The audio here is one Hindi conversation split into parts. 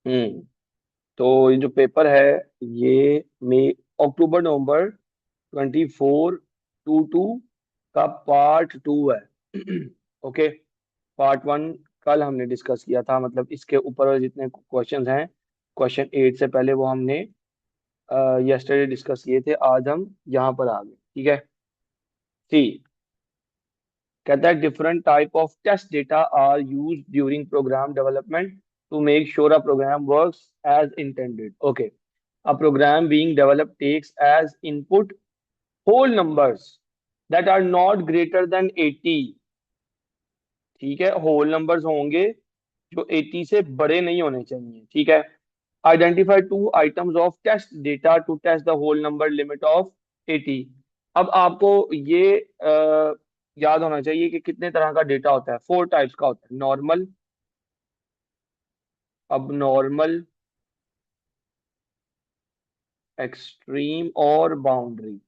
हम्म। तो ये जो पेपर है, ये मई अक्टूबर नवंबर 24 टू का पार्ट 2 है। ओके। पार्ट 1 कल हमने डिस्कस किया था, मतलब इसके ऊपर वाले जितने क्वेश्चंस हैं, क्वेश्चन 8 से पहले वो हमने यस्टरडे डिस्कस किए थे। आज हम यहाँ पर आ गए, ठीक है। सी, कहता है different type of test data are use during program development to make sure a program works as intended. Okay. A program being developed takes as input whole numbers that are not greater than 80। ठीक है, होल नंबर्स होंगे जो 80 से बड़े नहीं होने चाहिए, ठीक है। Identify two items of test data to test the whole number limit of 80। अब आपको ये याद होना चाहिए कि कितने तरह का डेटा होता है। 4 टाइप्स का होता है: नॉर्मल, अब नॉर्मल, एक्सट्रीम और बाउंड्री।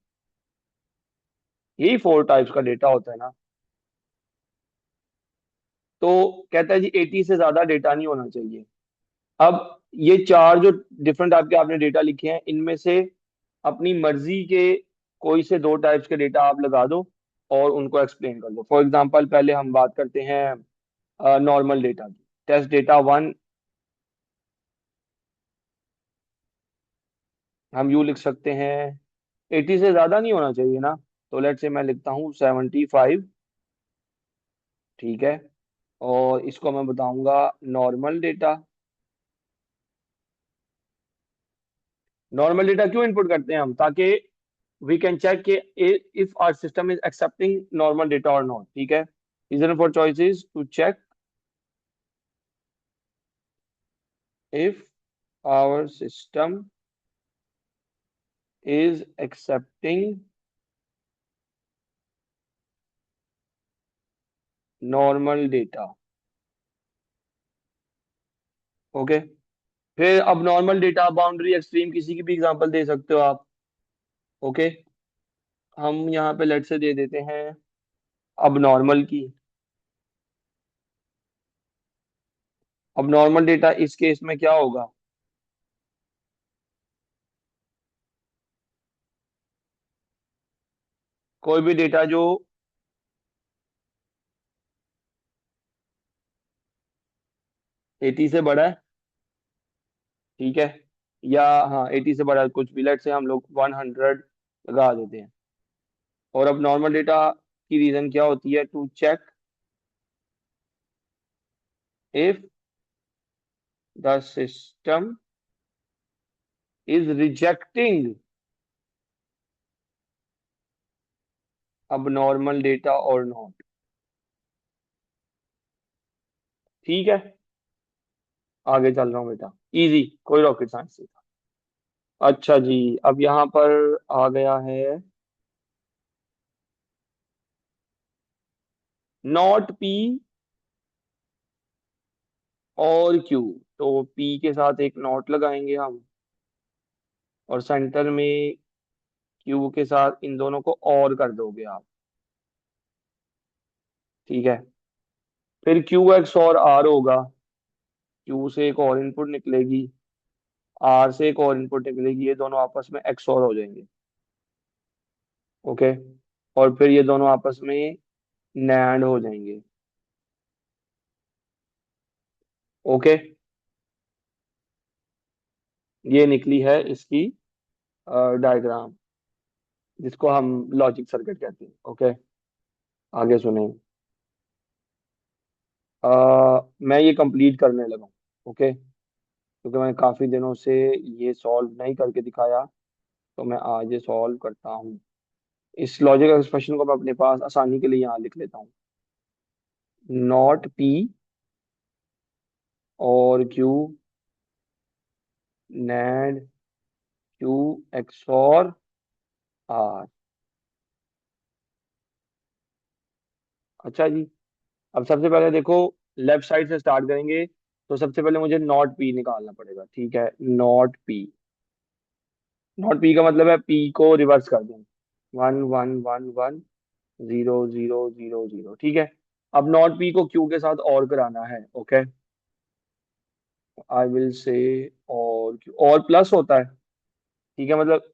यही 4 टाइप्स का डेटा होता है ना। तो कहता है जी 80 से ज्यादा डेटा नहीं होना चाहिए। अब ये चार जो डिफरेंट टाइप के आपने डेटा लिखे हैं, इनमें से अपनी मर्जी के कोई से 2 टाइप्स के डेटा आप लगा दो और उनको एक्सप्लेन कर दो। फॉर एग्जांपल पहले हम बात करते हैं नॉर्मल डेटा की। टेस्ट डेटा 1 हम यू लिख सकते हैं, 80 से ज्यादा नहीं होना चाहिए ना। तो लेट से मैं लिखता हूँ 75, ठीक है। और इसको मैं बताऊंगा नॉर्मल डेटा। नॉर्मल डेटा क्यों इनपुट करते हैं हम? ताकि वी कैन चेक के if our system is accepting normal data और नॉट, ठीक है। Reason for choice is to check if our system is accepting normal data। Okay. फिर abnormal data, boundary, extreme, किसी की भी एग्जांपल दे सकते हो आप। ओके। हम यहाँ पे लेट से दे देते हैं अब नॉर्मल की। अब नॉर्मल डेटा इस केस में क्या होगा? कोई भी डेटा जो 80 से बड़ा है, ठीक है, या हाँ 80 से बड़ा है, कुछ भी, लेट से हम लोग 100 लगा देते हैं। और अब नॉर्मल डेटा की रीजन क्या होती है? To check if the system is rejecting abnormal data और नॉट। ठीक है, आगे चल रहा हूँ बेटा, इजी, कोई रॉकेट साइंस नहीं था। अच्छा जी, अब यहाँ पर आ गया है नॉट पी और क्यू। तो पी के साथ एक नॉट लगाएंगे हम, और सेंटर में क्यू के साथ इन दोनों को और कर दोगे आप, ठीक है। फिर क्यू एक्स और आर होगा। क्यू से एक और इनपुट निकलेगी, आर से एक और इनपुट निकलेगी, ये दोनों आपस में एक्स और हो जाएंगे। ओके। और फिर ये दोनों आपस में नैंड हो जाएंगे। ओके। ये निकली है इसकी डायग्राम, जिसको हम लॉजिक सर्किट कहते हैं। ओके, आगे सुने। मैं ये कंप्लीट करने लगा हूँ। ओके, क्योंकि मैं काफी दिनों से ये सॉल्व नहीं करके दिखाया, तो मैं आज ये सॉल्व करता हूँ। इस लॉजिक एक्सप्रेशन को मैं अपने पास आसानी के लिए यहाँ लिख लेता हूँ। नॉट पी और Q NAND Q XOR R. अच्छा जी, अब सबसे पहले देखो, लेफ्ट साइड से स्टार्ट करेंगे। तो सबसे पहले मुझे नॉट पी निकालना पड़ेगा, ठीक है। नॉट पी, नॉट पी का मतलब है पी को रिवर्स कर दें। 1111 0 0 0 0, ठीक है। अब नॉट पी को क्यू के साथ और कराना है। ओके। आई विल से और प्लस होता है, ठीक है, मतलब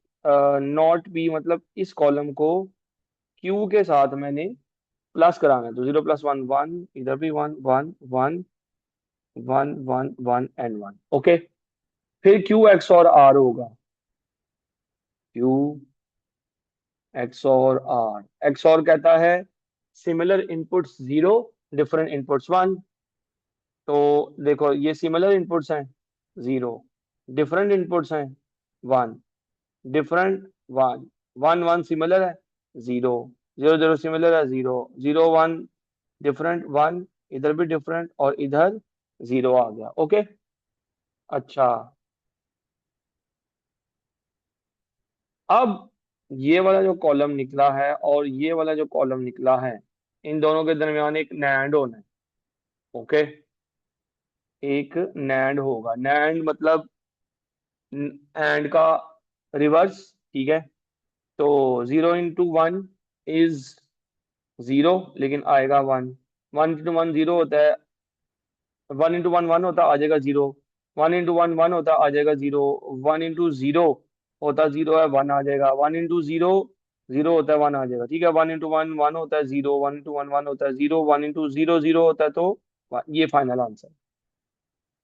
नॉट बी, मतलब इस कॉलम को क्यू के साथ मैंने प्लस कराना है, तो 0 + 1 1, इधर भी 1 1 1 1 1 1 एंड 1। ओके, फिर क्यू एक्स और आर होगा, क्यू एक्स और आर। एक्स और कहता है सिमिलर इनपुट्स 0, डिफरेंट इनपुट्स 1। तो देखो ये सिमिलर इनपुट्स हैं 0, डिफरेंट इनपुट्स हैं 1, डिफरेंट 1, 1 1 सिमिलर है 0, 0 0 सिमिलर है 0, 0 1 डिफरेंट 1, इधर भी डिफरेंट और इधर 0 आ गया। ओके। अच्छा, अब ये वाला जो कॉलम निकला है और ये वाला जो कॉलम निकला है, इन दोनों के दरमियान एक नैंड होना है। ओके, एक नैंड होगा, नैंड मतलब एंड का रिवर्स, ठीक है। तो 0 × 1 इज 0, लेकिन आएगा 1, 1 × 1 0 होता है, 1 × 1 1 होता आ जाएगा 0, 1 × 1 1 होता आ जाएगा 0, 1 × 0 होता 0 है 1 आ जाएगा, 1 × 0 0 होता है 1 आ जाएगा, ठीक है। 1 × 1 1 होता है 0, 1 × 1 1 होता है 0, 1 × 0 0 होता है, तो ये फाइनल आंसर।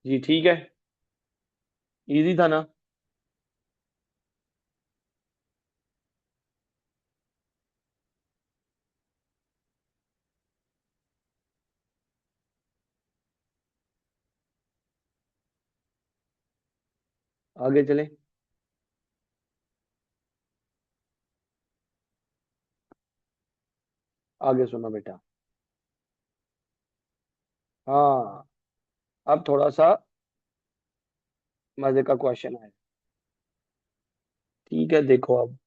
जी ठीक है, इजी था ना। आगे चले। आगे सुनो बेटा। हाँ, अब थोड़ा सा मजे का क्वेश्चन है, ठीक है, देखो अब।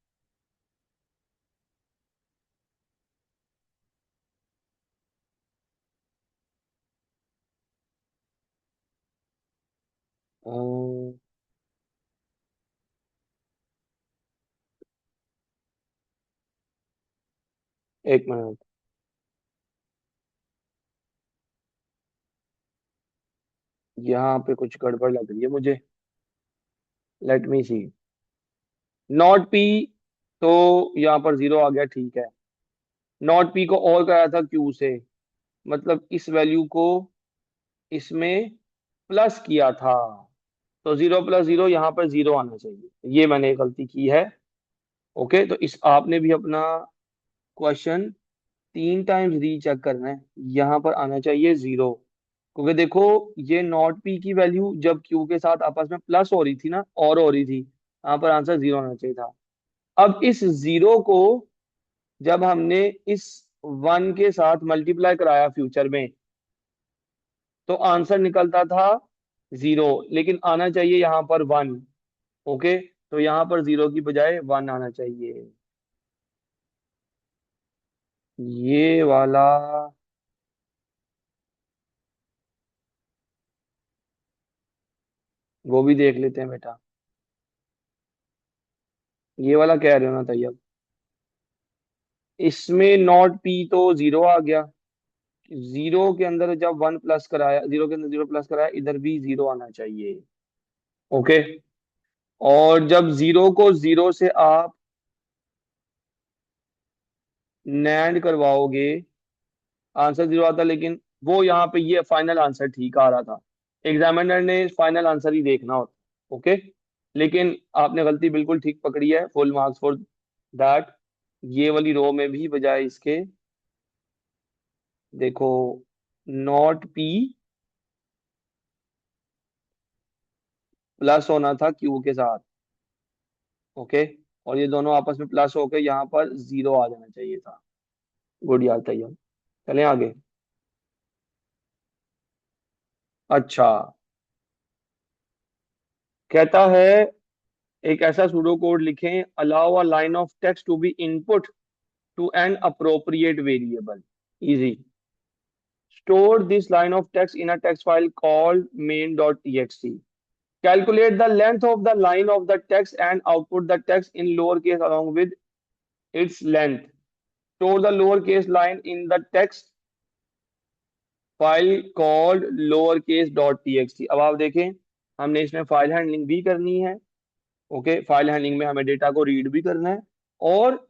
अम, एक मिनट, यहाँ पे कुछ गड़बड़ लग रही है मुझे, let me see. Not P, तो यहाँ पर 0 आ गया, ठीक है। नॉट पी को और कराया था क्यू से, मतलब इस वैल्यू को इसमें प्लस किया था, तो 0 + 0 यहाँ पर 0 आना चाहिए, ये मैंने गलती की है। ओके, तो इस आपने भी अपना क्वेश्चन 3 टाइम्स रीचेक करना है, यहाँ पर आना चाहिए 0, क्योंकि देखो ये नॉट पी की वैल्यू जब क्यू के साथ आपस में प्लस हो रही थी ना, और हो रही थी, यहाँ पर आंसर 0 आना चाहिए था। अब इस 0 को जब हमने इस 1 के साथ मल्टीप्लाई कराया फ्यूचर में, तो आंसर निकलता था 0, लेकिन आना चाहिए यहाँ पर 1। ओके, तो यहाँ पर 0 की बजाय 1 आना चाहिए, ये वाला। वो भी देख लेते हैं बेटा, ये वाला कह रहे हो ना तैयब, इसमें नॉट पी तो 0 आ गया, 0 के अंदर जब 1 प्लस कराया, 0 के अंदर 0 प्लस कराया, इधर भी 0 आना चाहिए। ओके, और जब 0 को 0 से आप नैंड करवाओगे, आंसर 0 आता, लेकिन वो यहाँ पे ये फाइनल आंसर ठीक आ रहा था, एग्जामिनर ने फाइनल आंसर ही देखना होता। ओके, लेकिन आपने गलती बिल्कुल ठीक पकड़ी है, फुल मार्क्स फॉर दैट। ये वाली रो में भी बजाय इसके, देखो, नॉट पी प्लस होना था क्यू के साथ। ओके, और ये दोनों आपस में प्लस होकर यहाँ पर 0 आ जाना चाहिए था। गुड यार तैयब, चलें आगे। अच्छा, कहता है एक ऐसा सूडो कोड लिखें, allow a line of text to be input to an appropriate variable. Easy. Store this line of text in a text file called main.txt. Calculate the length of the line of the text and output the text in lowercase along with its length. Store the lowercase line in the text file called lowercase.txt. अब आप देखें, हमने इसमें फाइल हैंडलिंग भी करनी है। ओके, फाइल हैंडलिंग में हमें डेटा को रीड भी करना है और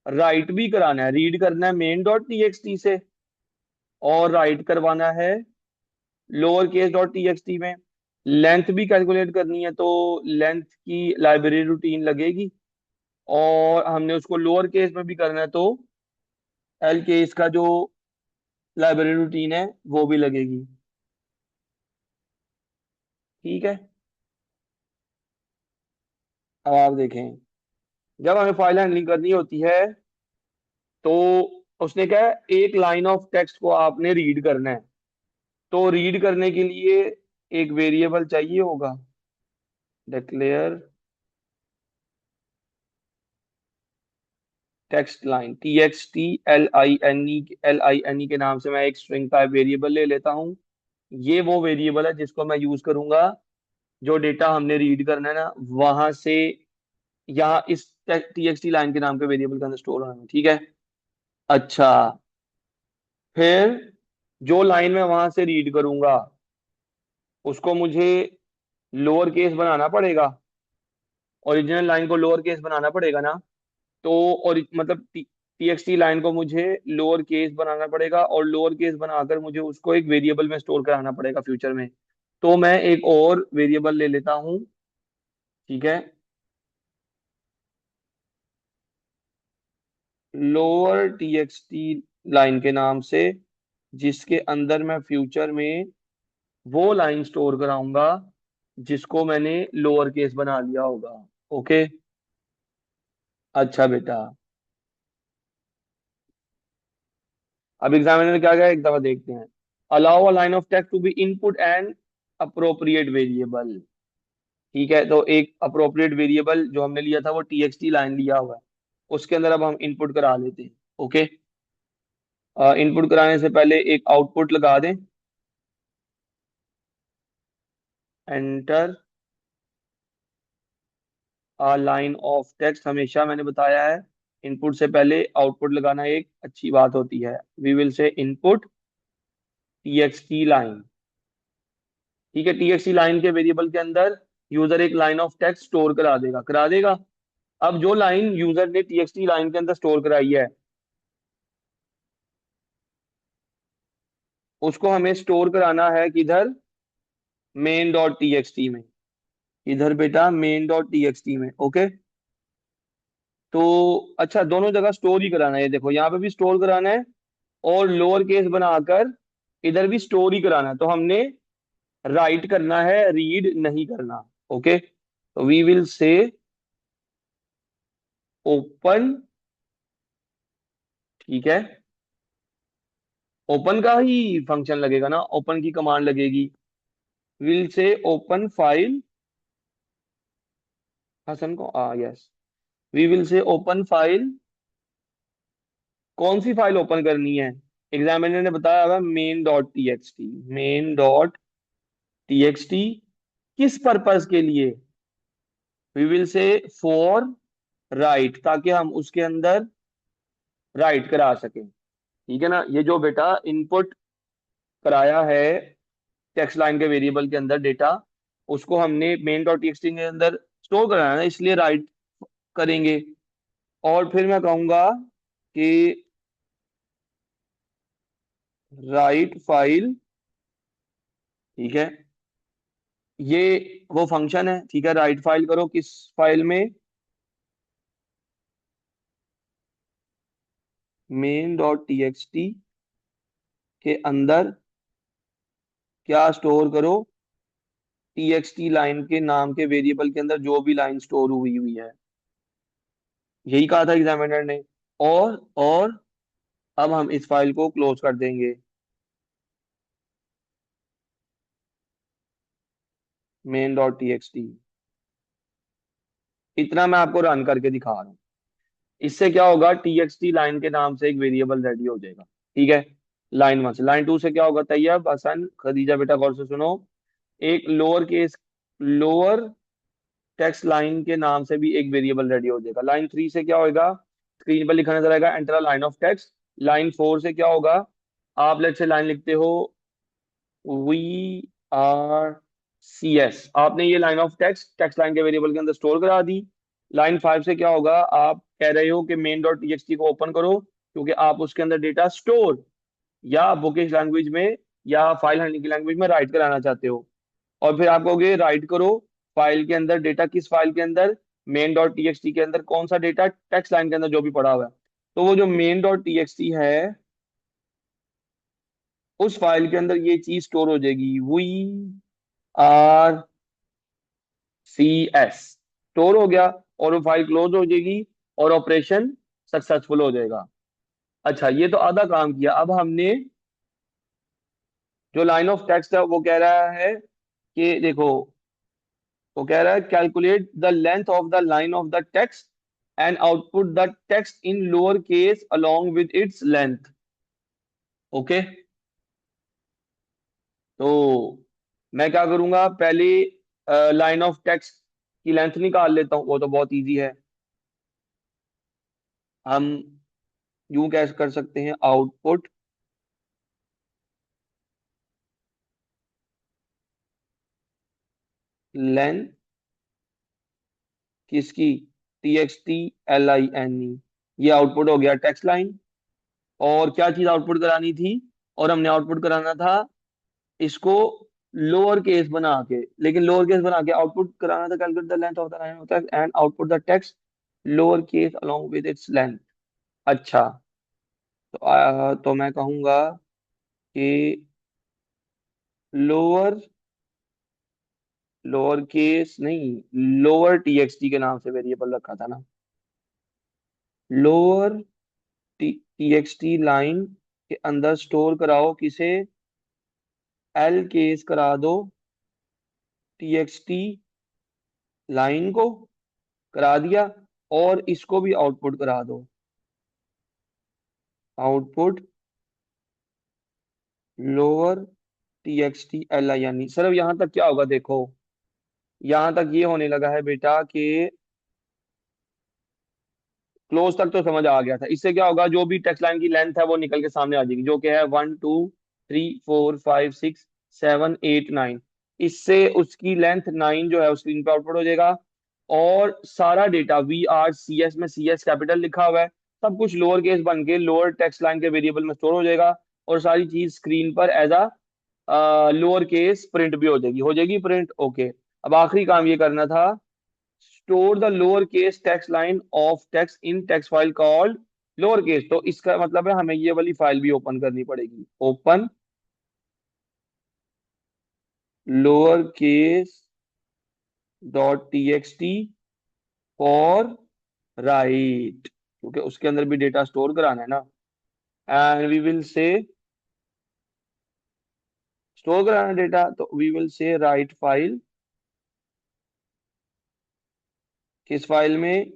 राइट भी कराना है। रीड करना है मेन डॉट टी से और राइट करवाना है लोअर केस डॉट टी में। लेंथ भी कैलकुलेट करनी है, तो लेंथ की लाइब्रेरी रूटीन लगेगी और हमने उसको लोअर केस में भी करना है, तो एल केस का जो लाइब्रेरी रूटीन है वो भी लगेगी। ठीक है, अब आप देखें, जब हमें फाइल हैंडलिंग करनी होती है तो उसने क्या है, एक लाइन ऑफ टेक्स्ट को आपने रीड करना है। तो रीड करने के लिए एक वेरिएबल चाहिए होगा, declare text line T X T के नाम से मैं एक स्ट्रिंग टाइप वेरिएबल ले लेता हूँ। ये वो वेरिएबल है जिसको मैं यूज करूंगा जो डेटा हमने रीड करना है ना, वहां से यहाँ इस टी लाइन के नाम के वेरिएबल के अंदर स्टोर होना है। ठीक है, अच्छा, फिर जो लाइन मैं वहां से रीड करूंगा उसको मुझे लोअर केस बनाना पड़ेगा। ओरिजिनल लाइन को लोअर केस बनाना पड़ेगा ना, तो और मतलब टी लाइन को मुझे लोअर केस बनाना पड़ेगा और लोअर केस बनाकर मुझे उसको एक वेरिएबल में स्टोर कराना पड़ेगा फ्यूचर में। तो मैं एक और वेरिएबल ले लेता हूँ। ठीक है, लोअर टी लाइन के नाम से, जिसके अंदर मैं फ्यूचर में वो लाइन स्टोर कराऊंगा जिसको मैंने लोअर केस बना लिया होगा। ओके, अच्छा बेटा, अब एग्जामिनर ने क्या क्या एक दफा देखते हैं। Allow a line of text to be input and appropriate variable. ठीक है, तो एक अप्रोप्रिएट वेरिएबल जो हमने लिया था वो टी लाइन लिया हुआ है, उसके अंदर अब हम इनपुट करा लेते हैं। ओके, इनपुट कराने से पहले एक आउटपुट लगा दें, enter a line of text. हमेशा मैंने बताया है इनपुट से पहले आउटपुट लगाना एक अच्छी बात होती है। We will say input T line. ठीक है, टी लाइन के वेरिएबल के अंदर यूजर एक लाइन ऑफ टेक्स्ट स्टोर करा देगा। अब जो लाइन यूजर ने टी लाइन के अंदर स्टोर कराई है उसको हमें स्टोर कराना है किधर, मेन डॉट टी में। इधर बेटा मेन डॉट टी में। ओके, तो अच्छा, दोनों जगह स्टोर ही कराना है। ये देखो यहाँ पे भी स्टोर कराना है और लोअर केस बनाकर इधर भी स्टोर ही कराना है। तो हमने राइट करना है, रीड नहीं करना। ओके, तो वी विल से ओपन। ठीक है, ओपन का ही फंक्शन लगेगा ना, ओपन की कमांड लगेगी। Will say open file, Hasan को yes, we will say open file. कौन सी फाइल ओपन करनी है, एग्जामिनर ने बताया हुआ मेन डॉट टी एक्सटी किस पर्पस के लिए, we will say for write, ताकि हम उसके अंदर राइट करा सकें। ठीक है ना, ये जो बेटा इनपुट कराया है टेक्स्ट लाइन के वेरिएबल के अंदर डेटा, उसको हमने मेन डॉट टी के अंदर स्टोर कराना है ना, इसलिए राइट करेंगे। और फिर मैं कहूंगा कि राइट फाइल। ठीक है, ये वो फंक्शन है। ठीक है, राइट फाइल करो किस फाइल में, मेन डॉट टी के अंदर क्या स्टोर करो, टी लाइन के नाम के वेरिएबल के अंदर जो भी लाइन स्टोर हुई हुई है। यही कहा था एग्जामिनर ने। और अब हम इस फाइल को क्लोज कर देंगे, मेन डॉट टी। इतना मैं आपको रन करके दिखा रहा हूँ। इससे क्या होगा, टी लाइन के नाम से एक वेरिएबल रेडी हो जाएगा। ठीक है, लाइन वन से। लाइन टू से क्या होगा, तैयब, हसन, खदीजा, बेटा गौर से सुनो। एक लोअर टेक्स्ट लाइन के नाम से भी एक वेरिएबल रेडी हो जाएगा। लाइन थ्री से क्या होगा, स्क्रीन पर लिखा नजर आएगा, enter line of text. Line four से क्या होगा, आप लेट से लाइन लिखते हो, वी आर सी एस, आपने ये line of text text line के वेरिएबल के अंदर स्टोर करा दी। लाइन 5 से क्या होगा, आप कह रहे हो कि मेन डॉट टीएक्सटी को ओपन करो, क्योंकि आप उसके अंदर डेटा स्टोर या बुकिश लैंग्वेज में या फाइल हैंडलिंग की लैंग्वेज में राइट कराना चाहते हो। और फिर आप कहोगे राइट करो फाइल के अंदर डेटा, किस फाइल के अंदर, मेन डॉट टीएक्सटी के अंदर, कौन सा डेटा, टेक्स्ट लाइन के अंदर जो भी पड़ा हुआ है। तो वो जो मेन डॉट टीएक्सटी है, उस फाइल के अंदर ये चीज स्टोर हो जाएगी, V R C S, store हो गया, और वो फाइल क्लोज हो जाएगी और ऑपरेशन सक्सेसफुल हो जाएगा। अच्छा, ये तो आधा काम किया। अब हमने जो लाइन ऑफ टेक्स्ट है वो कह रहा है कि देखो, वो कह रहा है calculate the length of the line of the text and output the text in lower case along with its length. Okay, तो मैं क्या करूंगा, पहले लाइन ऑफ टेक्स्ट की लेंथ निकाल लेता हूँ, वो तो बहुत इजी है। हम यूं कैसे कर सकते हैं, आउटपुट लेंथ किसकी, T X T L I N E, ये आउटपुट हो गया टेक्स्ट लाइन। और क्या चीज आउटपुट करानी थी, और हमने आउटपुट कराना था इसको लोअर केस बना के, लेकिन लोअर केस बना के आउटपुट कराना था, calculate the length of the line होता है and output the text lower case along with its length. अच्छा, तो तो मैं कहूंगा कि लोअर, लोअर केस नहीं, लोअर टीएक्सटी के नाम से वेरिएबल रखा था ना, लोअर टीएक्सटी लाइन के अंदर स्टोर कराओ किसे, एल केस करा दो टीएक्सटी लाइन को, करा दिया, और इसको भी आउटपुट करा दो, output lower TXT L I, यानी सिर्फ यहां तक क्या होगा देखो, यहां तक ये होने लगा है बेटा कि क्लोज तक तो समझ आ गया था। इससे क्या होगा, जो भी टेक्स्ट लाइन की लेंथ है वो निकल के सामने आ जाएगी, जो कि है 1 2 3 4 5 6 7 8 9। इससे उसकी लेंथ 9 जो है उस स्क्रीन पे आउटपुट हो जाएगा। और सारा data V R C S में, सी एस कैपिटल लिखा हुआ है, सब कुछ लोअर केस बन के लोअर टेक्स्ट लाइन के वेरिएबल में स्टोर हो जाएगा। और सारी चीज स्क्रीन पर as a lower case print भी हो जाएगी प्रिंट। ओके, अब आखिरी काम ये करना था, store the lower case text line of text in text file called lower case. तो इसका मतलब है हमें ये वाली फाइल भी ओपन करनी पड़ेगी, open lower case dot T X T for write, क्योंकि उसके अंदर भी डेटा स्टोर कराना है ना। And we will say, store कराना डेटा, तो we will say write file, किस फाइल में,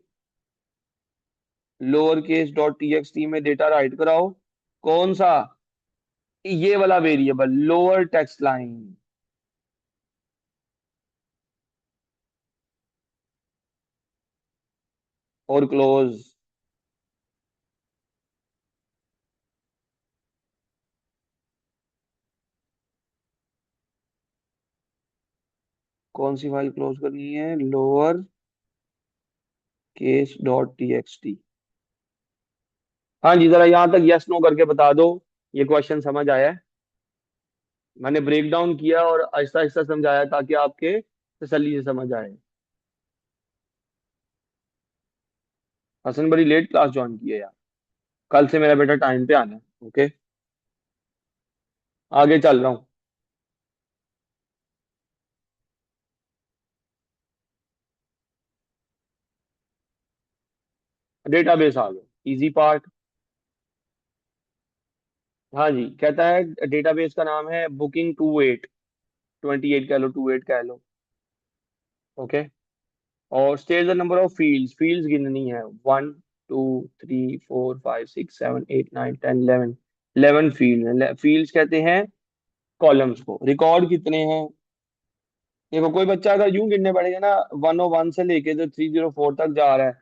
lower case dot T X T में डेटा राइट कराओ, कौन सा, ये वाला वेरिएबल लोअर टेक्स्ट लाइन, और क्लोज। कौन सी फाइल क्लोज करनी है, lower case dot T X T. हाँ जी, जरा यहाँ तक यस नो करके बता दो, ये क्वेश्चन समझ आया है। मैंने ब्रेक डाउन किया और आहिस्ता आहिस्ता समझाया ताकि आपके तसल्ली से समझ आए। हसन बड़ी लेट क्लास ज्वाइन की है यार, कल से मेरा बेटा टाइम पे आना है। ओके, आगे चल रहा हूँ। डेटाबेस आ गया, इजी पार्ट। हाँ जी, कहता है डेटाबेस का नाम है बुकिंग 28, 28 कह लो, 28 कह लो। ओके, और stage the number of fields, fields गिननी है, 1 2 3 4 5 6 7 8 9 10 11, 11 फील्ड, फील्ड्स कहते हैं कॉलम्स को। रिकॉर्ड कितने हैं, देखो कोई बच्चा अगर यूं गिनने पड़ेगा ना, 101 से लेके जो 304 तक जा रहा है,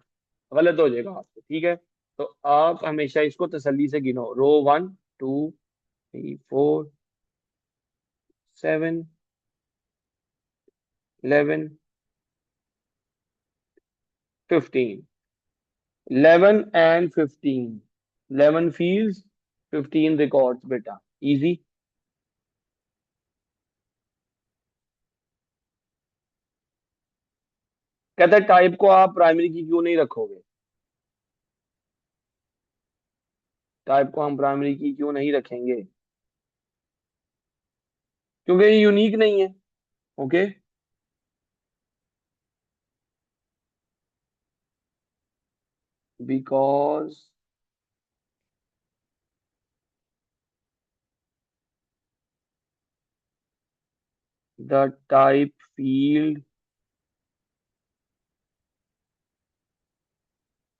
गलत हो जाएगा आपको, ठीक है। तो आप हमेशा इसको तसल्ली से गिनो, रो 1 2 3 4 7 11, 15, 11 and 15, 11 fields, 15 records बेटा, इजी। कहता है टाइप को आप प्राइमरी की क्यों नहीं रखोगे, टाइप को हम प्राइमरी की क्यों नहीं रखेंगे, क्योंकि ये यूनिक नहीं है। Okay, because the type field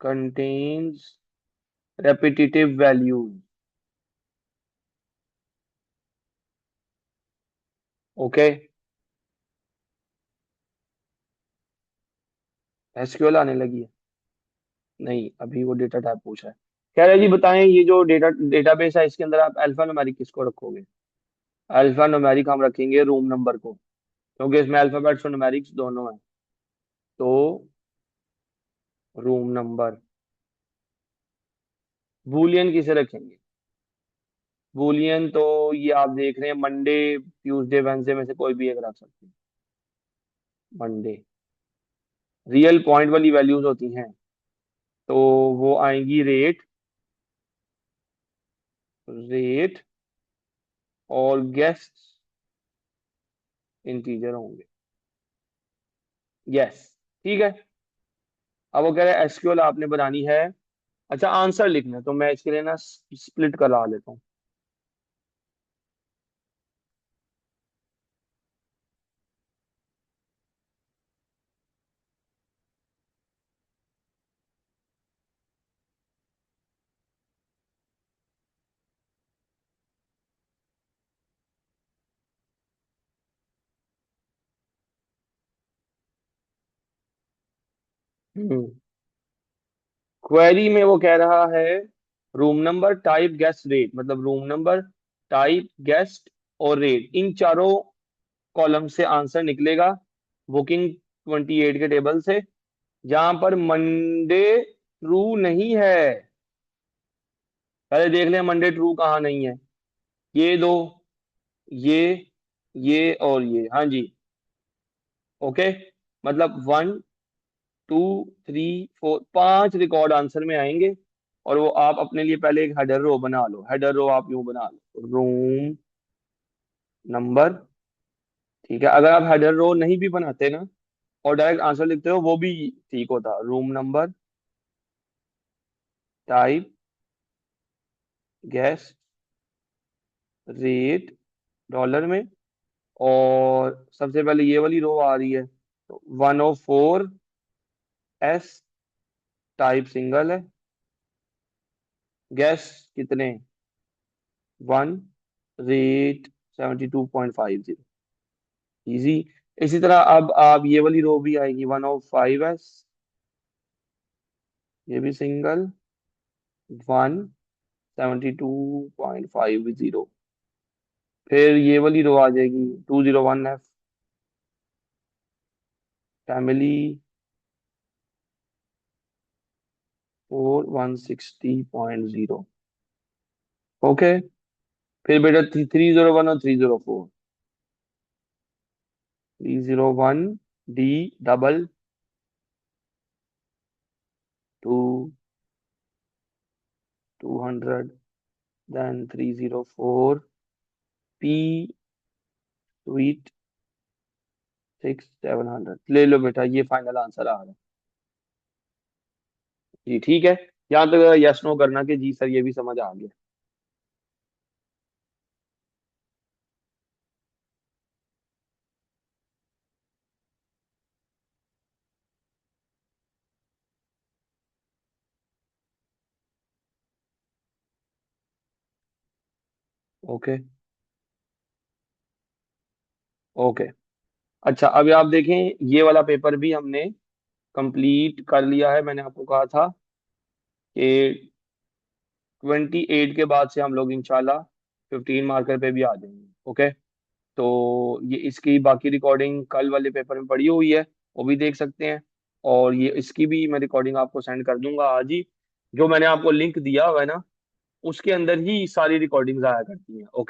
contains repetitive values। Okay, SQL आने लगी है, नहीं अभी वो डेटा टाइप पूछा है। कह रहे जी बताएं ये जो डेटाबेस है इसके अंदर आप अल्फा न्यूमेरिक किसको रखोगे, अल्फा न्यूमेरिक हम रखेंगे रूम नंबर को, क्योंकि इसमें अल्फाबेट्स और न्यूमेरिक्स दोनों हैं। तो रूम नंबर, बूलियन किसे रखेंगे, बूलियन तो ये आप देख रहे हैं मंडे ट्यूसडे वेंसडे में से कोई भी एक रख सकते हैं। मंडे, रियल पॉइंट वाली वैल्यूज होती हैं, तो वो आएंगी रेट, रेट और गेस्ट इंटीजर होंगे। यस, ठीक है। अब वो कह रहे हैं एसक्यूएल आपने बनानी है। अच्छा आंसर लिखना है, तो मैं इसके लिए ना स्प्लिट करा लेता हूँ। क्वेरी में वो कह रहा है room number type guest rate, मतलब रूम नंबर टाइप गेस्ट और रेट, इन चारों कॉलम से आंसर निकलेगा बुकिंग 28 के टेबल से, जहां पर मंडे ट्रू नहीं है। पहले देख लें मंडे ट्रू कहाँ नहीं है, ये दो, ये ये और ये, हाँ जी। ओके, मतलब 1, 2, 3, 4, 5 रिकॉर्ड आंसर में आएंगे। और वो आप अपने लिए पहले एक हेडर रो बना लो, हेडर रो आप यूं बना लो रूम नंबर, ठीक है। अगर आप हेडर रो नहीं भी बनाते ना और डायरेक्ट आंसर लिखते हो वो भी ठीक होता, room number type guest rate dollar में, और सबसे पहले ये वाली रो आ रही है तो 104 एस टाइप सिंगल है, गेस्ट कितने 1, रेट 72.50, इजी। इसी तरह अब आप ये वाली रो भी आएगी 105 एस, ये भी सिंगल 172.50। फिर ये वाली रो आ जाएगी 201 एफ फैमिली 4160.0। ओके, फिर बेटा 301 और 304, 301 D double 200, then 304 P suite 6700। ले लो बेटा ये फाइनल आंसर आ रहा है जी, ठीक है। यहाँ तक यस नो करना कि जी सर ये भी समझ आ गया। Okay, okay. अच्छा अभी आप देखें ये वाला पेपर भी हमने कंप्लीट कर लिया है। मैंने आपको कहा था कि 28 के बाद से हम लोग इंशाल्लाह 15 मार्कर पे भी आ जाएंगे। ओके, तो ये इसकी बाकी रिकॉर्डिंग कल वाले पेपर में पड़ी हुई है, वो भी देख सकते हैं। और ये इसकी भी मैं रिकॉर्डिंग आपको सेंड कर दूंगा आज ही। जो मैंने आपको लिंक दिया हुआ है ना, उसके अंदर ही सारी रिकॉर्डिंग्स आया करती हैं। ओके।